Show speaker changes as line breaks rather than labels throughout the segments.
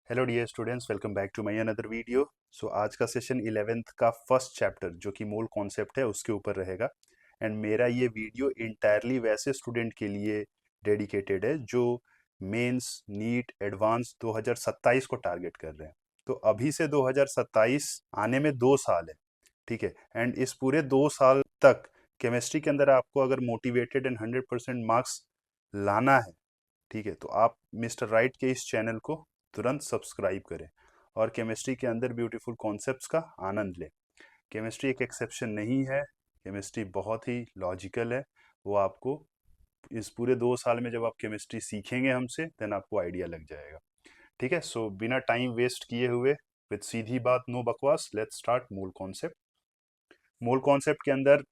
Hello dear students, welcome back to my another video. So आज का session 11th का first chapter जो कि मूल कॉन्सेप्ट है उसके ऊपर रहेगा। एंड मेरा ये वीडियो इंटायरली वैसे स्टूडेंट के लिए डेडिकेटेड है जो मेंस नीट एडवांस 2027 को टारगेट कर रहे हैं। तो अभी से 2027 आने में 2 साल है, ठीक है। एंड इस पूरे 2 साल तक केमिस्ट्री के अंदर आपको अगर मोटिवेटेड एंड 100% मार्क्स लाना है, ठीक है, तो आप मिस्टर राइट के इस चैनल को तुरंत सब्सक्राइब करें और केमिस्ट्री के अंदर ब्यूटीफुल कॉन्सेप्ट्स का आनंद लें। केमिस्ट्री एक एक्सेप्शन नहीं है, केमिस्ट्री बहुत ही लॉजिकल है। वो आपको इस पूरे 2 साल में जब आप केमिस्ट्री सीखेंगे हमसे, देन आपको आइडिया लग जाएगा, ठीक है। सो बिना टाइम वेस्ट किए हुए, विद सीधी बात नो बकवास, लेट्स स्टार्ट मूल कॉन्सेप्ट। मूल कॉन्सेप्ट के अंदर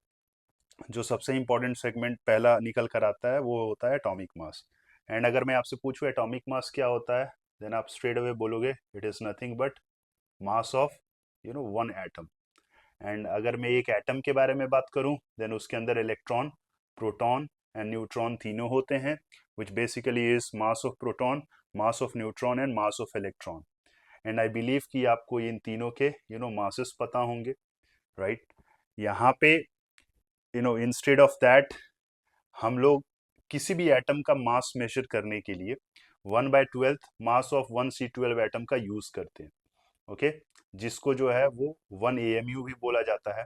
जो सबसे इंपॉर्टेंट सेगमेंट पहला निकल कर आता है वो होता है एटॉमिक मास। एंड अगर मैं आपसे पूछूं एटॉमिक मास क्या होता है, देन आप स्ट्रेट अवे बोलोगे it is nothing but mass of one atom. And अगर मैं एक एटम के बारे में बात करूं, देन उसके अंदर इलेक्ट्रॉन, प्रोटॉन एंड न्यूट्रॉन तीनों होते हैं, which basically is mass of proton, mass of neutron and mass of electron. And I believe कि आपको इन तीनों के मासेस पता होंगे, राइट। यहाँ पे इंस्टेड ऑफ दैट हम लोग किसी भी एटम का मास मेजर करने के लिए 1/12 मास ऑफ 1C12 एटम का यूज करते हैं, ओके। जिसको जो है वो 1 AMU भी बोला जाता है।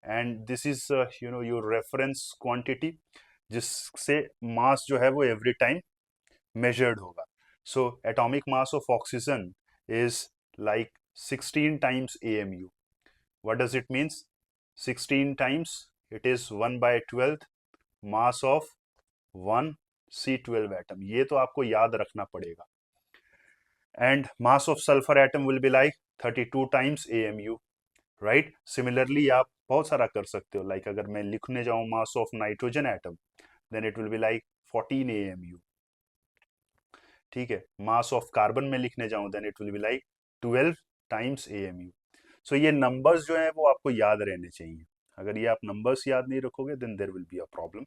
And this is your reference quantity, जिससे मास जो है वो एवरी टाइम मेजर्ड होगा। So atomic mass of oxygen is like 16 times AMU। what does it means? 16 times, it is 1/12 mass of 1C12 atom। ये तो आपको याद रखना पड़ेगा। And mass of sulphur atom will be like 32 times AMU, right. Similarly आप बहुत सारा कर सकते हो, लाइक अगर मैं लिखने जाऊं mass of nitrogen atom, then it will be like 14 AMU, ठीक है। मास ऑफ कार्बन में लिखने जाऊं, then it will be like 12 times AMU। So ये नंबर्स जो है वो आपको याद रहने चाहिए। अगर ये आप नंबर्स याद नहीं रखोगे, then there will be a problem.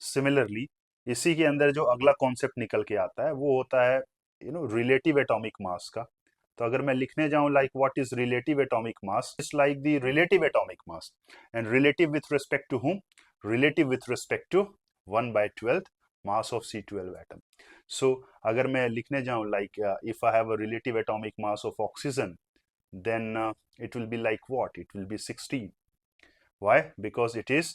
Similarly इसी के अंदर जो अगला कॉन्सेप्ट निकल के आता है वो होता है रिलेटिव एटॉमिक मास का। तो अगर मैं लिखने जाऊं like what is relative atomic mass, it's like the relative atomic mass. And relative with respect to whom? Relative with respect to 1/12 mass of C12 atom. So अगर मैं लिखने जाऊं like if I have a relative atomic mass of oxygen, then it will be like what? It will be 16. Why? Because it is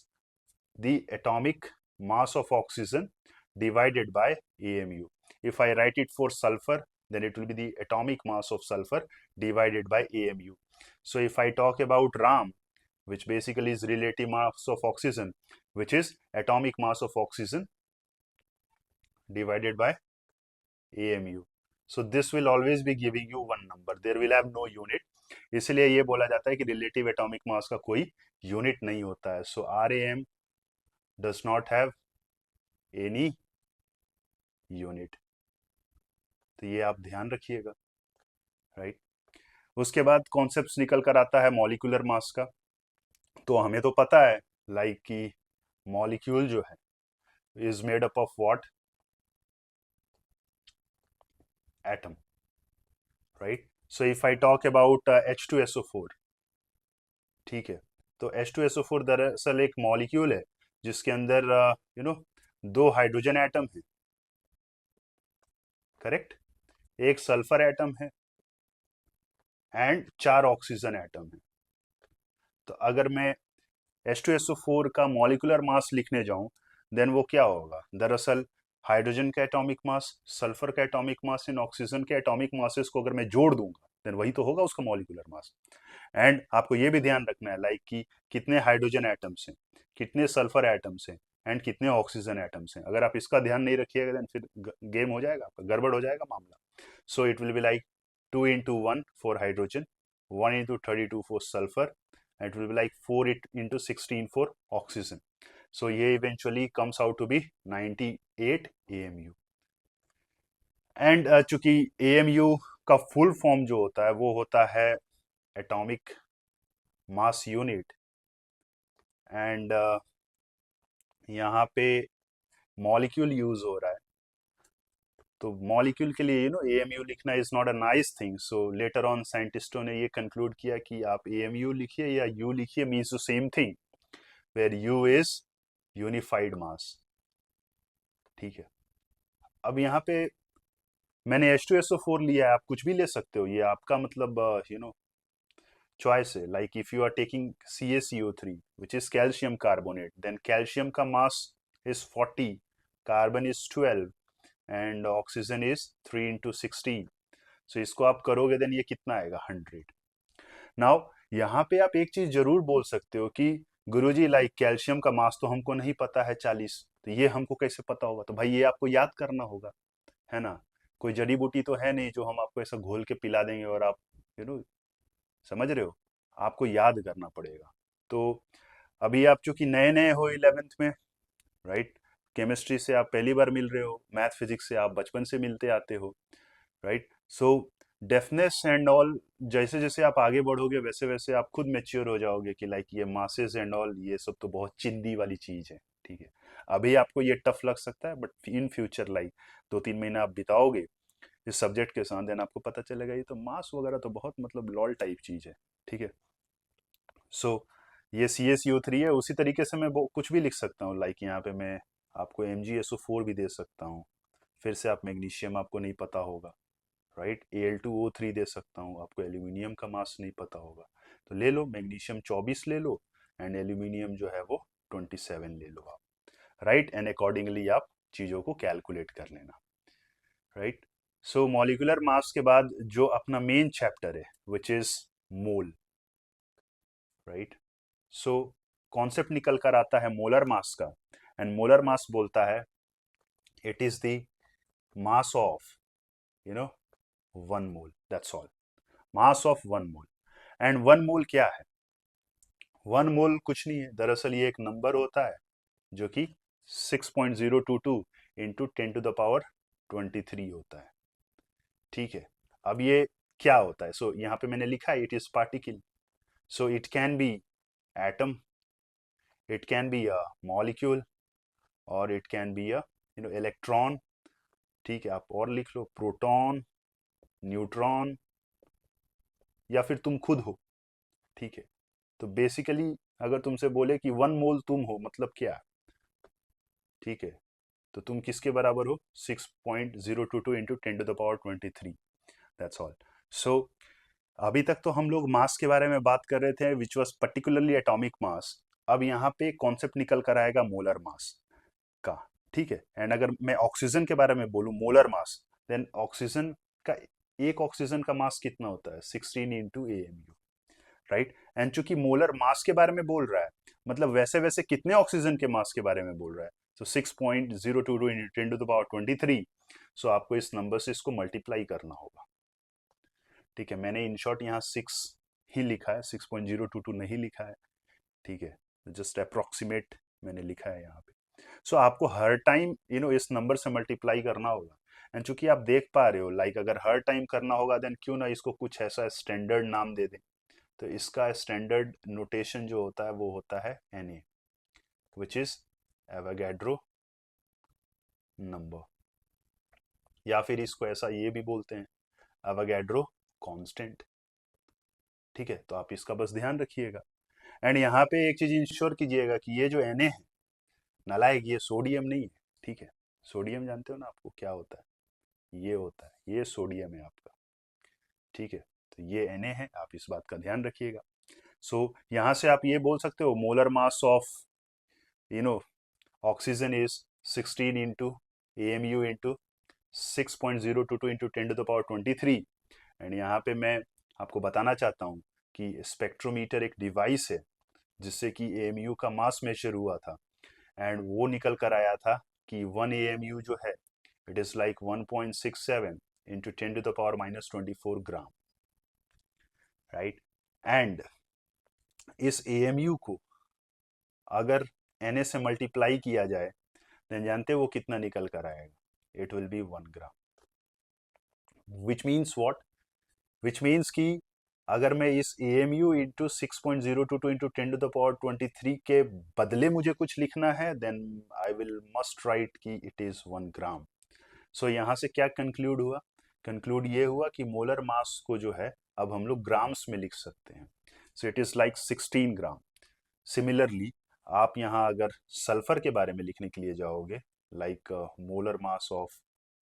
the atomic mass of oxygen divided by AMU. If I write it for sulfur, then it will be the atomic mass of sulfur divided by AMU. So if I talk about RAM, which basically is relative mass of oxygen, which is atomic mass of oxygen divided by AMU. So this will always be giving you one number. There will have no unit. इसलिए ये बोला जाता है कि relative atomic मास का कोई unit नहीं होता है। सो RAM does not have any unit. तो ये आप ध्यान रखिएगा, राइट। उसके बाद कॉन्सेप्ट निकल कर आता है मॉलिक्यूलर मास का। तो हमें तो पता है लाइक कि मॉलिक्यूल जो है is made up of what? Atom, right. So if I talk about H2SO4, ठीक है, तो H2SO4 दरअसल एक मॉलिक्यूल है जिसके अंदर दो हाइड्रोजन एटम है, करेक्ट, एक सल्फर एटम है एंड 4 ऑक्सीजन एटम है। तो अगर मैं H2SO4 का मॉलिक्यूलर मास लिखने जाऊं, देन वो क्या होगा? दरअसल हाइड्रोजन का एटॉमिक मास, सल्फर का एटॉमिक मास एंड ऑक्सीजन के एटॉमिक मासेस को अगर मैं जोड़ दूंगा, देन वही तो होगा उसका मॉलिक्यूलर मास। एंड आपको ये भी ध्यान रखना है लाइक कि कितने हाइड्रोजन एटम्स हैं, कितने सल्फर एटम्स हैं एंड कितने ऑक्सीजन एटम्स हैं। अगर आप इसका ध्यान नहीं रखिएगा, देन फिर गेम हो जाएगा आपका, गड़बड़ हो जाएगा मामला। So it will be like 2 into 1 for hydrogen, 1 into 32 for sulphur, and it will be like 4 into 16 for oxygen. So ये eventually comes out to be 98 AMU। And चूंकि AMU का फुल फॉर्म जो होता है वो होता है एटॉमिक मास यूनिट। एंड यहाँ पे मॉलिक्यूल यूज हो रहा है, तो मॉलिक्यूल के लिए AMU लिखना is not a nice thing, so later on साइंटिस्टों ने ये कंक्लूड किया कि आप AMU लिखिए या U लिखिए, means the same thing, where U is unified mass. ठीक है, अब यहाँ पे मैंने H2SO4 लिया है, आप कुछ भी ले सकते हो, ये आपका मतलब चॉइस है। Like if you are taking CaCO3 which is calcium carbonate, then calcium का mass is 40, carbon is 12 and oxygen is 3 × 16। सो इसको आप करोगे देन ये कितना आएगा, 100। नाउ यहाँ पे आप एक चीज जरूर बोल सकते हो कि गुरुजी लाइक कैल्शियम का मास तो हमको नहीं पता है 40, तो ये हमको कैसे पता होगा? तो भाई ये आपको याद करना होगा, है ना। कोई जड़ी बूटी तो है नहीं जो हम आपको ऐसा घोल के पिला देंगे और आप यू नो समझ रहे हो, आपको याद करना पड़ेगा। तो अभी आप चूंकि नए नए हो 11th में, राइट, केमिस्ट्री से आप पहली बार मिल रहे हो, मैथ फिजिक्स से आप बचपन से मिलते आते हो, right. So deafness and all, जैसे जैसे आप आगे बढ़ोगे वैसे वैसे आप खुद मेच्योर हो जाओगे कि लाइक ये मासेस एंड ऑल ये सब तो बहुत चिंदी वाली चीज है। ठीक है, अभी आपको ये टफ लग सकता है, बट इन फ्यूचर लाइक 2-3 महीना आप बिताओगे इस सब्जेक्ट के साथ, देन आपको पता चलेगा ये तो मास वगैरह तो बहुत मतलब लॉल टाइप चीज है। ठीक है, सो ये CaCO3 है, उसी तरीके से मैं कुछ भी लिख सकता हूँ, लाइक यहाँ पे मैं आपको MgSO4 भी दे सकता हूँ, फिर से आप मैग्नीशियम आपको नहीं पता होगा, राइट, Al2O3 दे सकता हूँ, आपको एल्यूमिनियम का मास नहीं पता होगा, तो ले लो मैग्नीशियम 24 ले लो एंड एल्यूमिनियम जो है वो 27 ले लो आप, राइट, एंड अकॉर्डिंगली आप चीज़ों को कैलकुलेट कर लेना, राइट। सो मॉलिक्यूलर मास के बाद जो अपना मेन चैप्टर है which is mole, right. So concept निकल कर आता है मोलर मास का, एंड मोलर मास बोलता है it is the mass of you know 1 mole, that's all, mass of 1 mole. And 1 मोल क्या है? 1 मोल कुछ नहीं है, दरअसल ये एक नंबर होता है जो कि 6.022 इंटू 10⁻23 होता है। ठीक है, अब ये क्या होता है? सो यहाँ पे मैंने लिखा है it is particle, so it can be atom, it can be a molecule, और it can be a electron. ठीक है, आप और लिख लो प्रोटॉन, न्यूट्रॉन, या फिर तुम खुद हो। ठीक है, तो बेसिकली अगर तुमसे बोले कि 1 मोल तुम हो, मतलब क्या? ठीक है, तो तुम किसके बराबर हो? 6.022 इंटू 10⁻23, दैट्स ऑल। सो अभी तक तो हम लोग मास के बारे में बात कर रहे थे which was particularly atomic mass. अब यहाँ पे कॉन्सेप्ट निकल कर आएगा मोलर मास का। ठीक है, एंड अगर मैं ऑक्सीजन के बारे में बोलूं मोलर मास, देन ऑक्सीजन का, एक ऑक्सीजन का मास कितना होता है? 16 × AMU, राइट। एंड चूंकि मोलर मास के बारे में बोल रहा है, मतलब वैसे वैसे कितने ऑक्सीजन के मास के बारे में बोल रहा है, तो 6.022 इंटू 10⁻23। सो आपको इस नंबर से इसको मल्टीप्लाई करना होगा। ठीक है, मैंने इन शॉर्ट यहाँ 6 ही लिखा है, 6.022 नहीं लिखा है। ठीक है, जस्ट अप्रोक्सीमेट मैंने लिखा है यहाँ पे। सो आपको हर टाइम इस नंबर से मल्टीप्लाई करना होगा। एंड चूंकि आप देख पा रहे हो लाइक अगर हर टाइम करना होगा, देन क्यों ना इसको कुछ ऐसा स्टैंडर्ड नाम दे दें। तो इसका स्टैंडर्ड नोटेशन जो होता है वो होता है Na, which is Avogadro number, या फिर इसको ऐसा ये भी बोलते हैं एवोगैड्रो कांस्टेंट। ठीक है, तो आप इसका बस ध्यान रखिएगा। एंड यहाँ पे एक चीज इंश्योर कीजिएगा कि ये जो Na है, नालायक, ये सोडियम नहीं है। ठीक है, सोडियम जानते हो ना आपको क्या होता है? ये होता है, ये सोडियम है आपका। ठीक है, तो ये Na है, आप इस बात का ध्यान रखिएगा। सो यहाँ से आप ये बोल सकते हो molar mass of oxygen is 16 into AMU into 6.022 into 10⁻23। And यहाँ पे मैं आपको बताना चाहता हूँ कि स्पेक्ट्रोमीटर एक डिवाइस है जिससे कि AMU का मास मेजर हुआ था, एंड वो निकल कर आया था कि 1 AMU जो है it is like 1.67 into 10⁻24 gram, right. And इस AMU को अगर Na से मल्टीप्लाई किया जाए, देन जानते हो वो कितना निकल कर आएगा? It will B 1 gram, which means what? Which means कि अगर मैं इस AMU इंटू 6.022 इंटू 10⁻23 के बदले मुझे कुछ लिखना है, then I will must write कि इट इज 1 ग्राम। सो यहाँ से क्या कंक्लूड हुआ? कंक्लूड ये हुआ कि मोलर मास को जो है अब हम लोग ग्राम्स में लिख सकते हैं। So it is like 16 gram. Similarly आप यहाँ अगर सल्फर के बारे में लिखने के लिए जाओगे, like molar mass of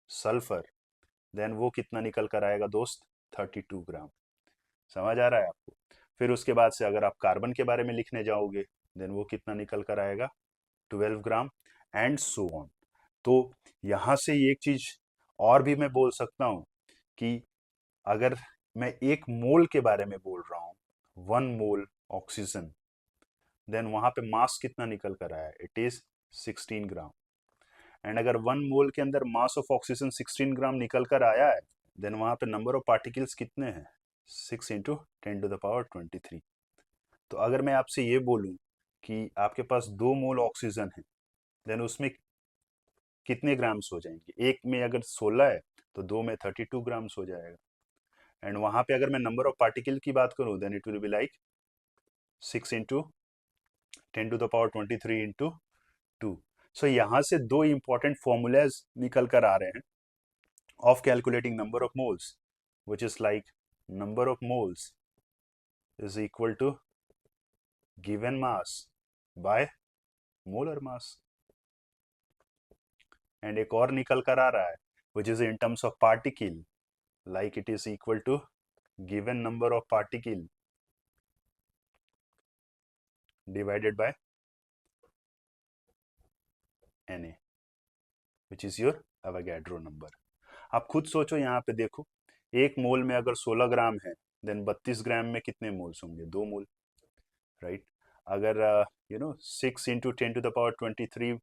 sulphur, then वो कितना निकल कर आएगा दोस्त? 32 ग्राम। समझ आ रहा है आपको? फिर उसके बाद से अगर आप कार्बन के बारे में लिखने जाओगे, देन वो कितना निकल कर आएगा? 12 ग्राम, एंड सो ऑन। तो यहाँ से एक चीज और भी मैं बोल सकता हूँ कि अगर मैं एक मोल के बारे में बोल रहा हूँ, 1 मोल ऑक्सीजन, देन वहां पे मास कितना निकल कर आया? It is 16 gram. एंड अगर 1 मोल के अंदर मास ऑफ ऑक्सीजन 16 ग्राम निकल कर आया है, देन वहां पे नंबर ऑफ पार्टिकल्स कितने हैं? 6 × 10⁻23। तो अगर मैं आपसे ये बोलूं कि आपके पास 2 मोल ऑक्सीजन है, देन उसमें कितने ग्राम्स हो जाएंगे? एक में अगर 16 है तो दो में 32 ग्राम्स हो जाएगा। एंड वहां पे अगर मैं नंबर ऑफ पार्टिकल की बात करूं, then it will be like 6 × 10⁻23 × 2। So यहाँ से दो इंपॉर्टेंट फॉर्मूलाज निकल कर आ रहे हैं of calculating number of moles, which is like number of moles is equal to given mass by molar mass. And एक और निकल कर आ रहा है which is in terms of particle, like it is equal to given number of particle divided by Na, which is your Avogadro number. आप खुद सोचो, यहाँ पे देखो, एक मोल में अगर 16 ग्राम है, देन 32 ग्राम में कितने मोल्स होंगे? 2 मोल, राइट? अगर 6 × 10⁻23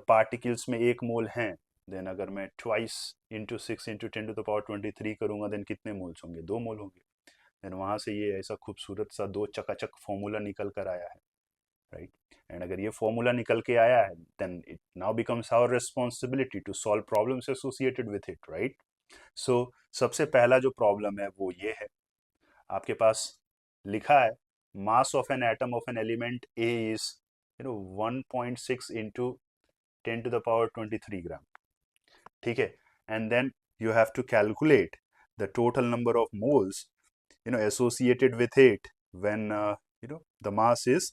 पार्टिकल्स में 1 मोल हैं, देन अगर मैं ट्वाइस इंटू 6 × 10⁻23 करूंगा, देन कितने मोल्स होंगे? 2 मोल होंगे। देन वहां से ये ऐसा खूबसूरत सा दो चकाचक फॉर्मूला निकल कर आया है, राइट? एंड अगर ये फॉर्मूला निकल के आया है, then it now becomes our responsibility to solve problems associated with it, right? So सबसे पहला जो प्रॉब्लम है वो ये है, आपके पास लिखा है mass of an atom of an element A is 1.6 into 10⁻23 gram, ठीक है? And then you have to calculate the total number of moles associated with it when the mass is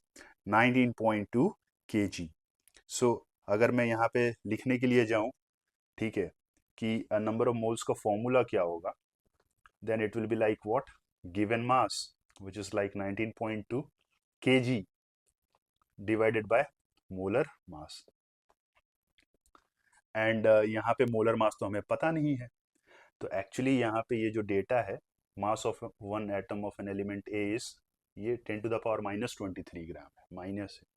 19.2 kg. So अगर मैं यहाँ पे लिखने के लिए जाऊँ, ठीक है, कि नंबर ऑफ मोल्स का फॉर्मूला क्या होगा, then it will be like what? Given mass, which is like 19.2 kg divided by molar mass. And यहाँ पे मोलर मास तो हमें पता नहीं है, तो एक्चुअली यहाँ पे ये जो डेटा है, mass of one atom of an element A is ये 10⁻⁻23 ग्राम है, माइनस है।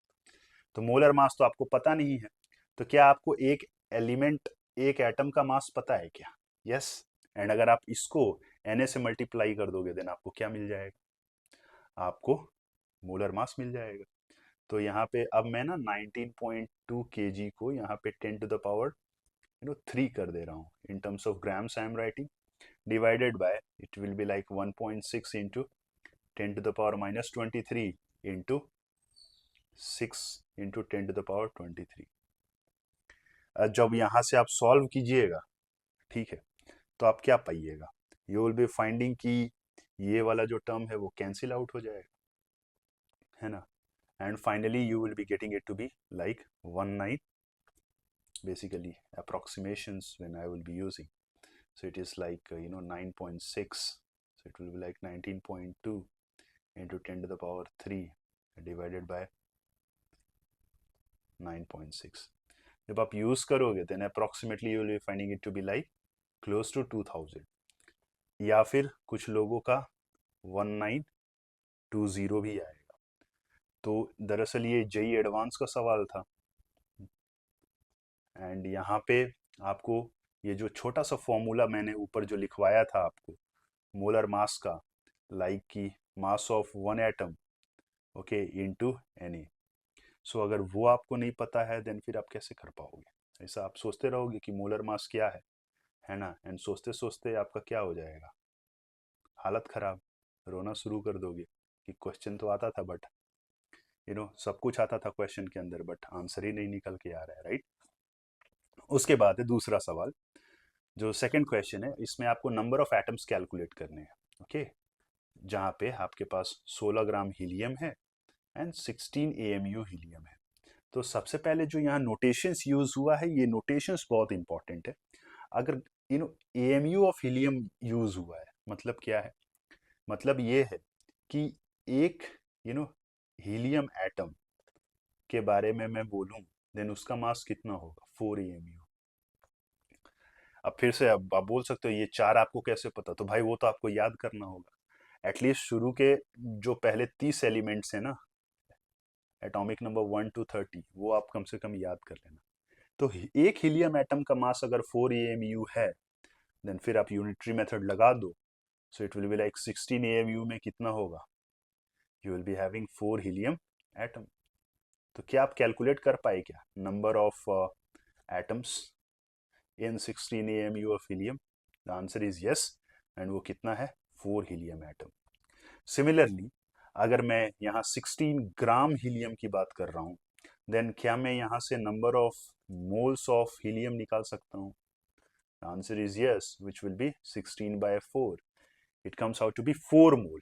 तो मोलर मास तो आपको पता नहीं है, तो क्या आपको एक एलिमेंट, एक एटम का मास पता है क्या? यस। एंड अगर आप इसको Na से मल्टीप्लाई कर दोगे, देन आपको क्या मिल जाएगा? आपको मोलर मास मिल जाएगा। तो यहाँ पे अब मैं ना 19.2 kg को यहाँ पे 10⁻³ कर दे रहा हूँ। इन terms of grams I am writing, divided by, it will be like 1.6 into 10⁻⁻23 into 6 into 10⁻23। जब यहाँ से आप सॉल्व कीजिएगा, ठीक है, तो आप क्या पाइएगा? यू विल बी फाइंडिंग कि ये वाला जो टर्म है वो कैंसिल आउट हो जाएगा, है ना? And finally you will be getting it to be like 19, basically approximations when I will be using. So it is like 9.6, so it will be like 19.2 into 10⁻³ divided by 9.6. जब आप use करोगे, then approximately you will be finding it to be like close to 2000, या फिर कुछ लोगों का 1920 भी आएगा। तो दरअसल ये जेई एडवांस का सवाल था, एंड यहाँ पे आपको ये जो छोटा सा फॉर्मूला मैंने ऊपर जो लिखवाया था आपको मोलर मास का, लाइक की mass of one atom, okay, into Na। सो अगर वो आपको नहीं पता है, देन फिर आप कैसे कर पाओगे? ऐसा आप सोचते रहोगे कि मोलर मास क्या है ना? एंड सोचते सोचते आपका क्या हो जाएगा? हालत खराब, रोना शुरू कर दोगे कि क्वेश्चन तो आता था, बट सब कुछ आता था क्वेश्चन के अंदर, बट आंसर ही नहीं निकल के आ रहा है, राइट? उसके बाद है दूसरा सवाल, जो सेकंड क्वेश्चन है, इसमें आपको नंबर ऑफ एटम्स कैलकुलेट करने हैं। ओके, जहाँ पे आपके पास 16 ग्राम हीलियम है एंड 16 AMU हीलियम है। तो सबसे पहले जो यहाँ नोटेशंस यूज हुआ है, ये नोटेशंस बहुत इंपॉर्टेंट है। अगर AMU ऑफ हीलियम यूज हुआ है, मतलब क्या है? मतलब ये है कि एक हीलियम एटम के बारे में मैं बोलूं, देन उसका मास कितना होगा? 4 AMU। अब फिर से अब आप बोल सकते हो ये चार आपको कैसे पता? तो भाई वो तो आपको याद करना होगा। एटलीस्ट शुरू के जो पहले 30 एलिमेंट्स हैं ना, एटॉमिक नंबर 1 to 30, वो आप कम से कम याद कर लेना। तो एक हीलियम एटम का मास अगर 4 AMU है, देन फिर आप यूनिटरी मेथड लगा दो, so it will be like 16 AMU में कितना होगा? You will be having 4 helium atom. तो क्या आप कैलकुलेट कर पाए क्या number of atoms in 16 AMU of helium? The answer is yes, and वो कितना है? 4 हीलियम एटम। सिमिलरली अगर मैं यहाँ 16 ग्राम हीलियम की बात कर रहा हूँ, देन क्या मैं यहाँ से number of moles of helium निकाल सकता हूँ? Answer is yes, which will be 16/4। It comes out to be 4 mole,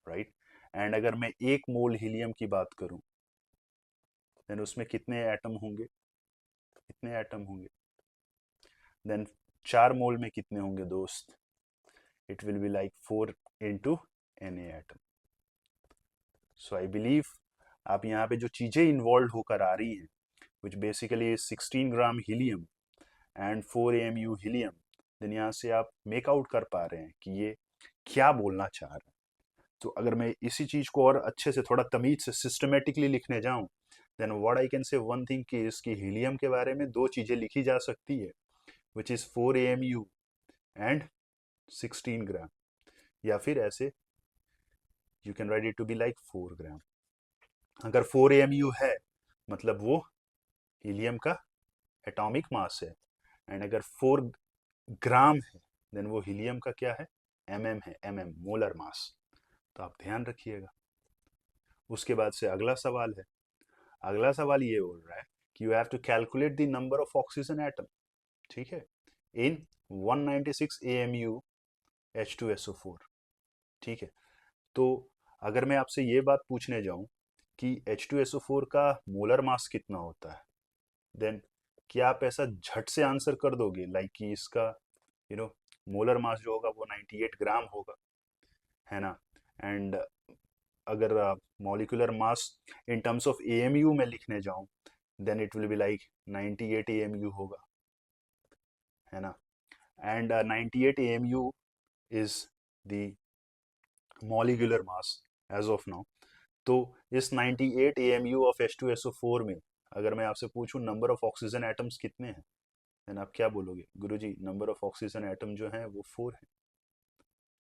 right? And अगर मैं 1 मोल हीलियम की बात करूं, देन उसमें कितने एटम होंगे? कितने एटम होंगे? देन 4 मोल में कितने होंगे दोस्त? It will be like 4 into Na atom. So I believe आप यहाँ पे जो चीजें इन्वॉल्व होकर आ रही हैं, which basically 16 gram helium and 4 AMU helium, then यहाँ से आप मेक आउट कर पा रहे हैं कि ये क्या बोलना चाह रहे हैं। तो अगर मैं इसी चीज को और अच्छे से थोड़ा तमीज से सिस्टमेटिकली लिखने जाऊं, then what I can say one thing कि इसकी हीलियम के बारे में दो चीजें लिखी जा सकती है, which is 4 AMU and 16 gram, या फिर ऐसे you can write it to be like 4 gram. अगर 4 AMU है मतलब वो हीलियम का एटॉमिक मास है, एंड अगर 4 ग्राम है देन वो हीलियम का क्या है? MM है, MM मोलर मास। तो आप ध्यान रखिएगा। उसके बाद से अगला सवाल है। अगला सवाल ये बोल रहा है कि you have to calculate the number of oxygen atom, ठीक है, इन 196 AMU H2SO4, ठीक है। तो अगर मैं आपसे ये बात पूछने जाऊं कि H2SO4 का मोलर मास कितना होता है, देन क्या आप ऐसा झट से आंसर कर दोगे लाइक कि इसका मोलर मास जो होगा वो 98 ग्राम होगा, है ना? एंड अगर molecular mass in terms of AMU में लिखने जाऊं, then it will be like 98 AMU होगा, है ना? And 98 AMU is the molecular mass as of now. तो इस 98 AMU ऑफ H2SO4 में अगर मैं आपसे पूछूं नंबर ऑफ ऑक्सीजन एटम्स कितने हैं, देन आप क्या बोलोगे? गुरुजी नंबर ऑफ ऑक्सीजन एटम जो है वो 4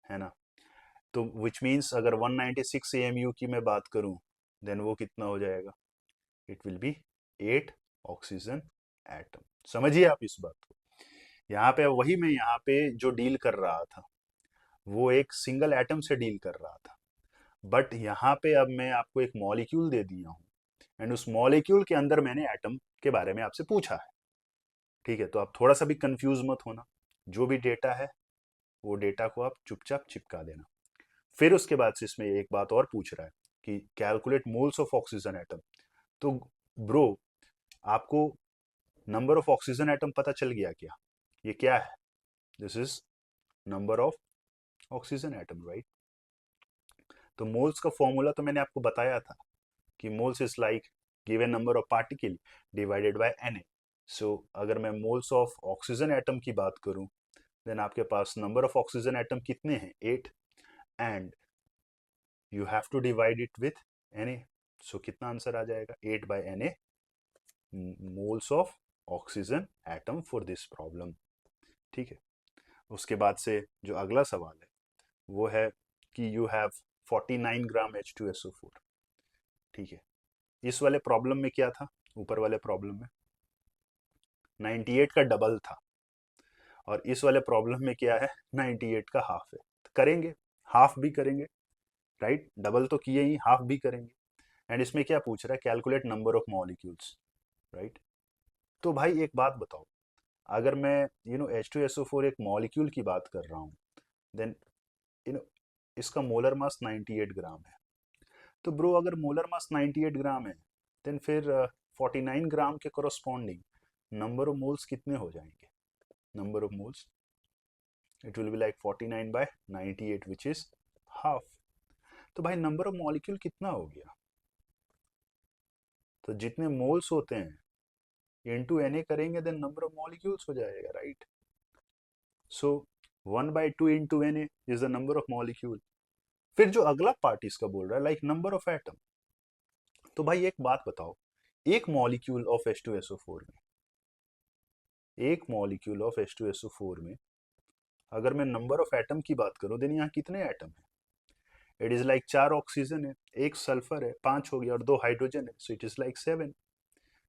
है ना? तो विच मीन्स अगर 196 AMU की मैं बात करूं, देन वो कितना हो जाएगा? It will B 8 oxygen atom. समझिए आप इस बात को। यहाँ पे वही मैं यहाँ पे जो डील कर रहा था वो एक सिंगल एटम से डील कर रहा था, बट यहाँ पे अब मैं आपको एक मॉलिक्यूल दे दिया हूँ, एंड उस मॉलिक्यूल के अंदर मैंने एटम के बारे में आपसे पूछा है, ठीक है? तो आप थोड़ा सा भी कंफ्यूज मत होना। जो भी डेटा है वो डेटा को आप चुपचाप चिपका देना। फिर उसके बाद से इसमें एक बात और पूछ रहा है कि calculate moles of oxygen atom. तो ब्रो, आपको नंबर ऑफ ऑक्सीजन एटम पता चल गया क्या? ये क्या है? This is number of oxygen atom, right? तो मोल्स का फॉर्मूला तो मैंने आपको बताया था कि moles is like given number of particle divided by Na। सो अगर मैं मोल्स ऑफ ऑक्सीजन एटम की बात करूं, देन आपके पास नंबर ऑफ ऑक्सीजन एटम कितने हैं? 8, and you have to divide it with Na। सो कितना आंसर आ जाएगा? 8/Na moles of oxygen atom for this problem, ठीक है। उसके बाद से जो अगला सवाल है वो है कि यू हैव 49 ग्राम H2SO4, ठीक है। इस वाले प्रॉब्लम में क्या था? ऊपर वाले प्रॉब्लम में 98 का डबल था, और इस वाले प्रॉब्लम में क्या है? 98 का हाफ है। तो करेंगे, हाफ भी करेंगे, राइट? डबल तो किए ही, हाफ भी करेंगे। एंड इसमें क्या पूछ रहा है? Calculate number of molecules, right? तो भाई एक बात बताओ, अगर मैं H2SO4 एक मॉलिक्यूल की बात कर रहा हूँ, देन यू नो इसका मोलर मास 98 ग्राम है। तो ब्रो अगर मोलर मास 98 ग्राम है, देन फिर 49 ग्राम के कॉरस्पॉन्डिंग नंबर ऑफ मोल्स कितने हो जाएंगे? Number of moles, it will be like 49 by 98 which is half. तो भाई नंबर ऑफ मॉलिक्यूल कितना हो गया? तो जितने मोल्स होते हैं इनटू Na करेंगे देन नंबर ऑफ मॉलिक्यूल्स हो जाएगा, right? So 1/2 into Na is the number of molecule. फिर जो अगला पार्ट इसका बोल रहा है लाइक नंबर ऑफ एटम। तो भाई एक बात बताओ, एक मॉलिक्यूल ऑफ H2SO4 में, एक मॉलिक्यूल ऑफ H2SO4 में अगर मैं नंबर ऑफ एटम की बात करूं, देन यहाँ कितने एटम है? इट इज लाइक 4 ऑक्सीजन है, एक सल्फर है, 5 हो गया, और 2 हाइड्रोजन है, सो इट इज लाइक 7,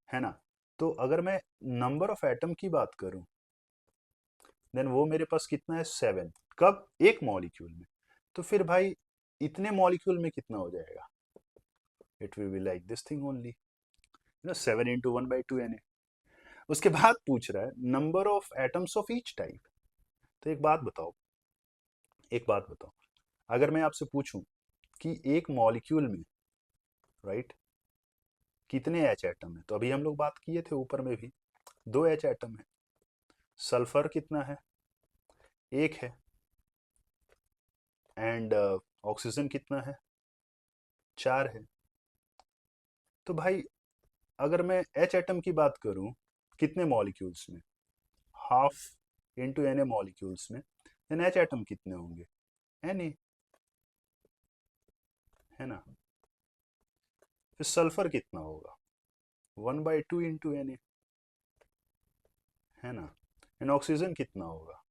है ना? तो अगर मैं नंबर ऑफ एटम की बात करूं, देन वो मेरे पास कितना है? 7। कब? एक मॉलिक्यूल में। तो फिर भाई इतने मॉलिक्यूल में कितना हो जाएगा? It will be like this thing only, 7 into 1/2 Na। उसके बाद पूछ रहा है number of atoms of each type. तो एक बात बताओ, अगर मैं आपसे पूछूं कि एक मॉलिक्यूल में, राइट, कितने एच एटम है, तो अभी हम लोग बात किए थे ऊपर में भी 2 एच एटम है। सल्फर कितना है? एक है। एंड ऑक्सीजन कितना है? 4 है। तो भाई अगर मैं एच एटम की बात करूं, कितने मॉलिक्यूल्स में? हाफ इंटू Na मॉलिक्यूल्स में, देन एच एटम कितने होंगे? Na, है ना? फिर सल्फर कितना होगा? 1/2 इंटू Na, है ना? एंड ऑक्सीजन कितना होगा?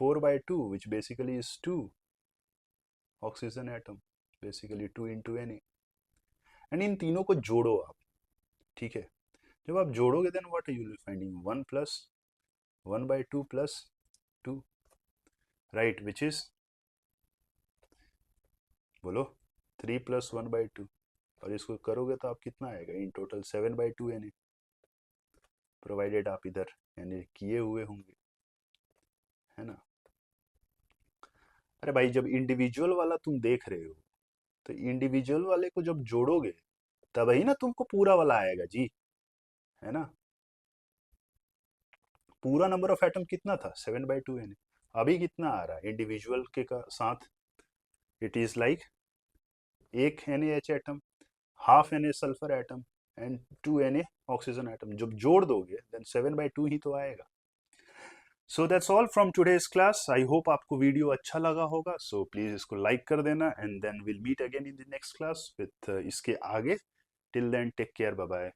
4/2 which basically is 2 oxygen atom, basically 2 into Na। And इन तीनों को जोड़ो आप, ठीक है? जब आप जोड़ोगे then what you will finding 1 plus 1/2 plus 2, right, which is, बोलो, 3 प्लस 1/2। और इसको करोगे तो आप कितना आएगा? इन टोटल 7/2 Na, प्रोवाइडेड आप इधर यानी किए हुए होंगे, है ना? अरे भाई जब इंडिविजुअल वाला तुम देख रहे हो, तो इंडिविजुअल वाले को जब जोड़ोगे तब ही ना तुमको पूरा वाला आएगा जी, है ना? पूरा नंबर ऑफ एटम कितना था? 7/2 Na। अभी कितना आ रहा है इंडिविजुअल के का साथ? इट इज लाइक एक NaH atom, half Na sulphur atom, and 2 Na oxygen atom. जब जोड़ दोगे देन 7/2 ही तो आएगा। So that's all from today's class. I hope आपको वीडियो अच्छा लगा होगा। सो प्लीज इसको लाइक कर देना, and then will meet again in the next class with इसके आगे। Till then take care, bye bye.